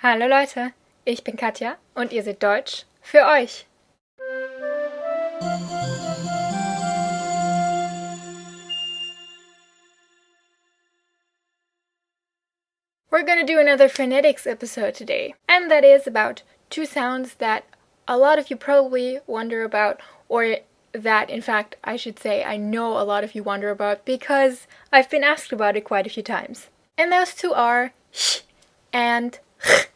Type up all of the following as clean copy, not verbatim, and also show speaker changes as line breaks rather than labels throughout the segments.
Hallo Leute, ich bin Katja und ihr seht Deutsch für euch. We're gonna do another phonetics episode today, and that is about two sounds that a lot of you probably wonder about, or that, in fact, I should say I know a lot of you wonder about because I've been asked about it quite a few times. And those two are sh and ch.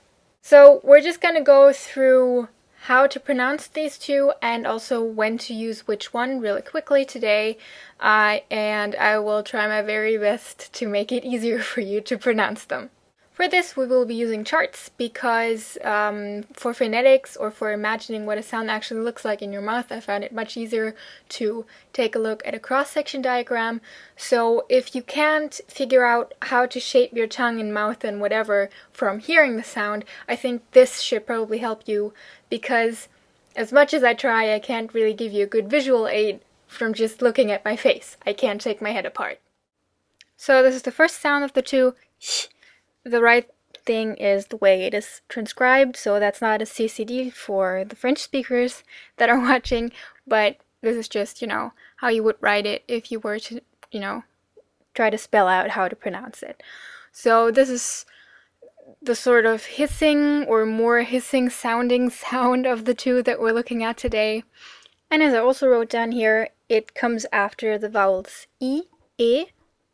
So we're just gonna go through how to pronounce these two and also when to use which one really quickly today, and I will try my very best to make it easier for you to pronounce them. For this, we will be using charts because for phonetics or for imagining what a sound actually looks like in your mouth, I found it much easier to take a look at a cross-section diagram. So if you can't figure out how to shape your tongue and mouth and whatever from hearing the sound, I think this should probably help you because as much as I try, I can't really give you a good visual aid from just looking at my face. I can't take my head apart. So this is the first sound of the two, sh. The right thing is the way it is transcribed, so that's not a CCD for the French speakers that are watching, but this is just, how you would write it if you were to, try to spell out how to pronounce it. So this is the sort of hissing or more hissing sounding sound of the two that we're looking at today. And as I also wrote down here, it comes after the vowels I, E,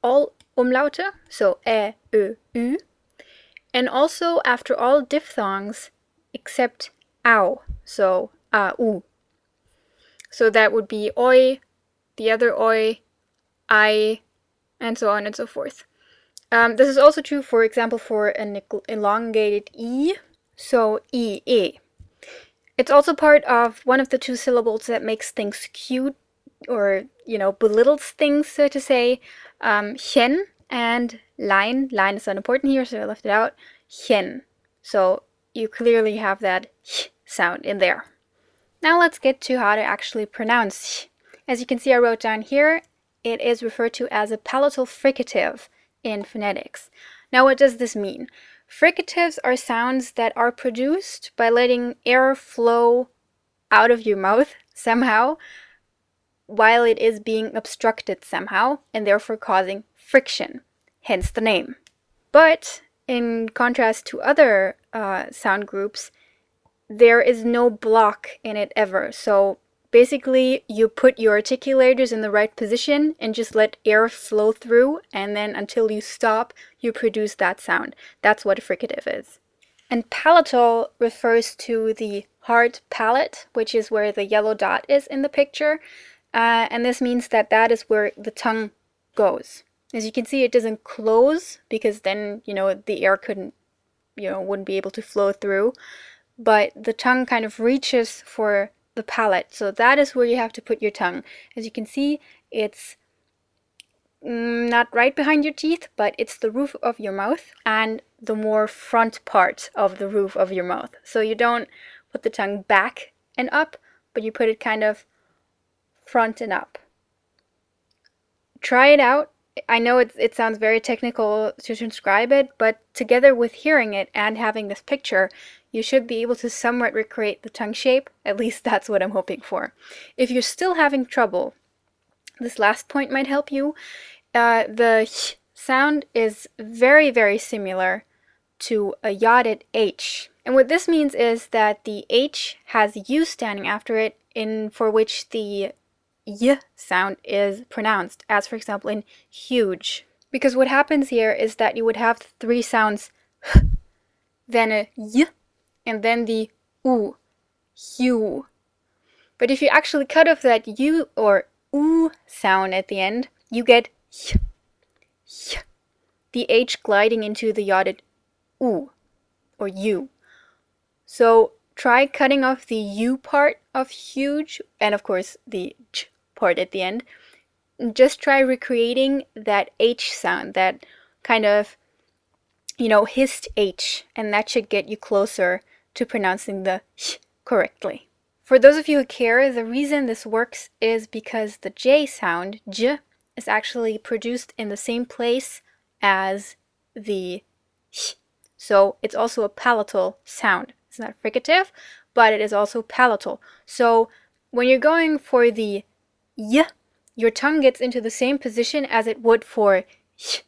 all umlaute, so E, Ö, Ü. And also after all diphthongs except ow, so a-u. So that would be oi, the other oi, I, and so on and so forth. This is also true, for example, for an elongated E, so I-e. It's also part of one of the two syllables that makes things cute, or, belittles things, so to say, hen and line. Line is unimportant here, so I left it out. Hen. So you clearly have that sh sound in there. Now let's get to how to actually pronounce sh. As you can see, I wrote down here, it is referred to as a palatal fricative in phonetics. Now what does this mean? Fricatives are sounds that are produced by letting air flow out of your mouth somehow while it is being obstructed somehow, and therefore causing friction, hence the name. But in contrast to other sound groups, there is no block in it ever. So basically, you put your articulators in the right position and just let air flow through, and then until you stop, you produce that sound. That's what a fricative is. And palatal refers to the hard palate, which is where the yellow dot is in the picture. And this means that that is where the tongue goes. As you can see, it doesn't close because then, the air wouldn't be able to flow through. But the tongue kind of reaches for the palate. So that is where you have to put your tongue. As you can see, it's not right behind your teeth, but it's the roof of your mouth and the more front part of the roof of your mouth. So you don't put the tongue back and up, but you put it kind of front and up. Try it out. I know it sounds very technical to transcribe it, but together with hearing it and having this picture, you should be able to somewhat recreate the tongue shape. At least that's what I'm hoping for. If you're still having trouble, this last point might help you. The sh sound is very, very similar to a yotted H. And what this means is that the H has U standing after it, for which the Y sound is pronounced, as for example in huge. Because what happens here is that you would have three sounds, then a Y, and then the U, Hue. But if you actually cut off that U or U sound at the end, you get Y, Y, the H gliding into the yotted U, or U. So try cutting off the U part of huge, and of course the Ch part at the end. Just try recreating that H sound, that kind of, hissed H, and that should get you closer to pronouncing the sh correctly. For those of you who care, the reason this works is because the J sound, J, is actually produced in the same place as the sh. So it's also a palatal sound. It's not fricative, but it is also palatal. So when you're going for the y, your tongue gets into the same position as it would for sh.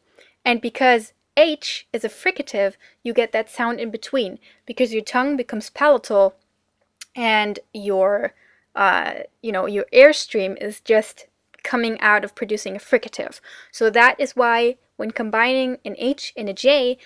And because h is a fricative, you get that sound in between because your tongue becomes palatal and your your airstream is just coming out of producing a fricative. So that is why when combining an H and a J,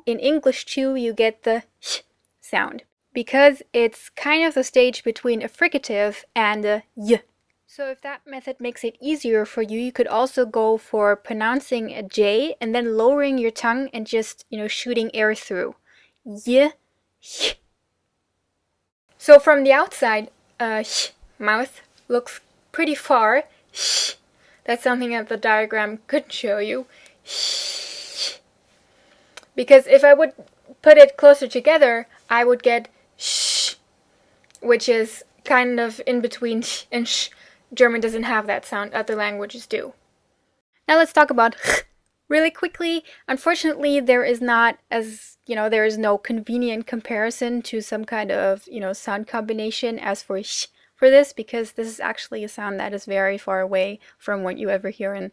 in English too, you get the sh sound. Because it's kind of the stage between a fricative and a y. So if that method makes it easier for you, you could also go for pronouncing a J and then lowering your tongue and just, shooting air through. Y, sh. So from the outside, mouth looks pretty far. Sh. That's something that the diagram could show you. Sh. Because if I would put it closer together, I would get sh, which is kind of in between sh and sh. German doesn't have that sound, other languages do. Now let's talk about really quickly. Unfortunately, there is there is no convenient comparison to some kind of, sound combination as for sh for this, because this is actually a sound that is very far away from what you ever hear in,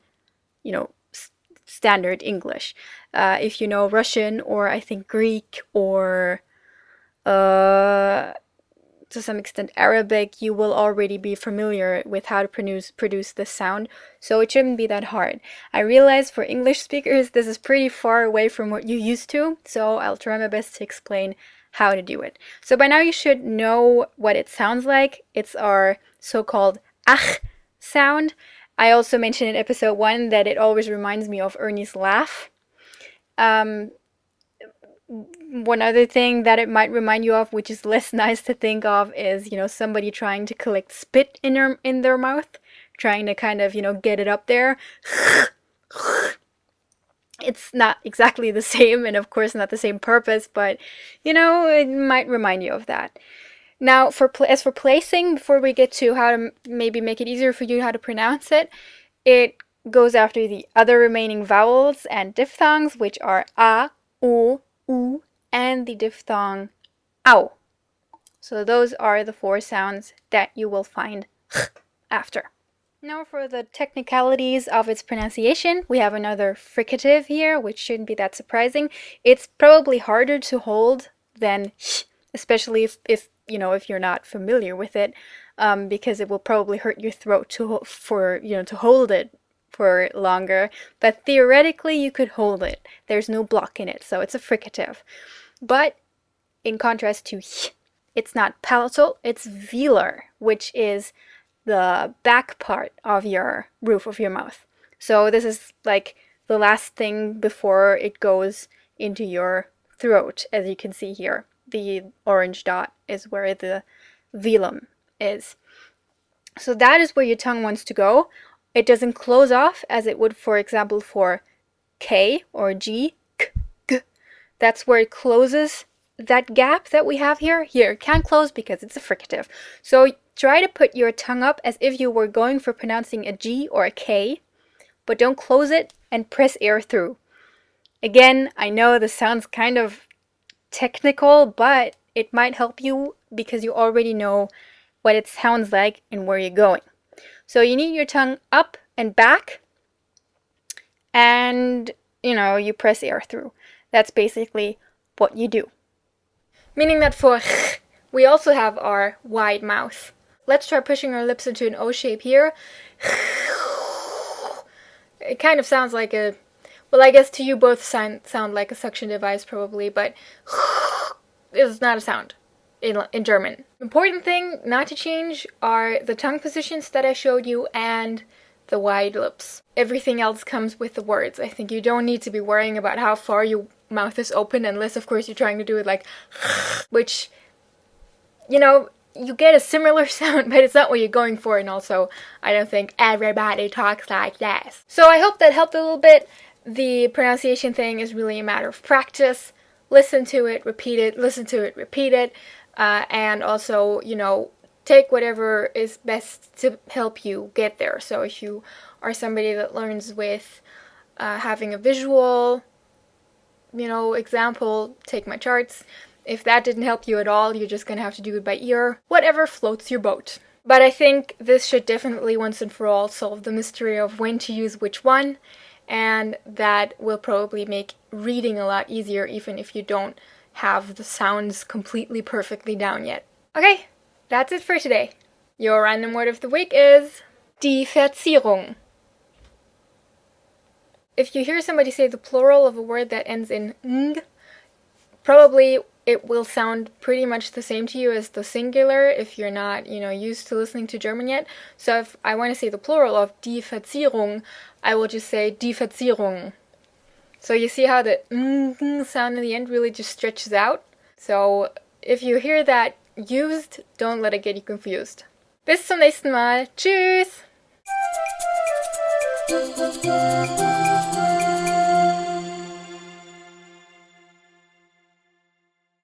standard English. If you know Russian or I think Greek or to some extent Arabic, you will already be familiar with how to produce this sound, so it shouldn't be that hard. I realize for English speakers this is pretty far away from what you're used to, so I'll try my best to explain how to do it. So by now you should know what it sounds like. It's our so-called ach sound. I also mentioned in episode 1 that it always reminds me of Ernie's laugh. One other thing that it might remind you of, which is less nice to think of, is, somebody trying to collect spit in their mouth, trying to kind of, get it up there. It's not exactly the same, and of course not the same purpose, but, it might remind you of that. Now, as for placing, before we get to how to maybe make it easier for you how to pronounce it, it goes after the other remaining vowels and diphthongs, which are a, u, u, and the diphthong ow. So those are the 4 sounds that you will find after. Now for the technicalities of its pronunciation, we have another fricative here, which shouldn't be that surprising. It's probably harder to hold than sh, especially if you're not familiar with it, because it will probably hurt your throat to hold it for longer. But theoretically, you could hold it. There's no block in it, so it's a fricative. But in contrast to sh, it's not palatal, it's velar, which is the back part of your roof of your mouth. So this is like the last thing before it goes into your throat, as you can see here. The orange dot is where the velum is. So that is where your tongue wants to go. It doesn't close off as it would, for example, for K or G, K, G. That's where it closes that gap that we have here. Here, it can't close because it's a fricative. So try to put your tongue up as if you were going for pronouncing a G or a K, but don't close it and press air through. Again, I know this sounds kind of technical, but it might help you because you already know what it sounds like and where you're going. So you need your tongue up and back, and you press air through. That's basically what you do. Meaning that for we also have our wide mouth. Let's try pushing our lips into an O shape here. It kind of sounds like I guess to you both sound like a suction device probably, but it's not a sound in German. Important thing not to change are the tongue positions that I showed you and the wide lips. Everything else comes with the words. I think you don't need to be worrying about how far your mouth is open, unless of course you're trying to do it like which, you get a similar sound, but it's not what you're going for, and also I don't think everybody talks like this. So I hope that helped a little bit. The pronunciation thing is really a matter of practice. Listen to it, repeat it, listen to it, repeat it, and also, take whatever is best to help you get there. So if you are somebody that learns with having a visual example, take my charts. If that didn't help you at all, you're just gonna have to do it by ear. Whatever floats your boat. But I think this should definitely once and for all solve the mystery of when to use which one, and that will probably make reading a lot easier even if you don't have the sounds completely perfectly down yet. Okay, that's it for today. Your random word of the week is die Verzierung. If you hear somebody say the plural of a word that ends in ng, probably it will sound pretty much the same to you as the singular if you're not, used to listening to German yet. So if I want to say the plural of die Verzierung, I will just say die Verzierung. So you see how the ng sound in the end really just stretches out? So if you hear that used, don't let it get you confused. Bis zum nächsten Mal. Tschüss!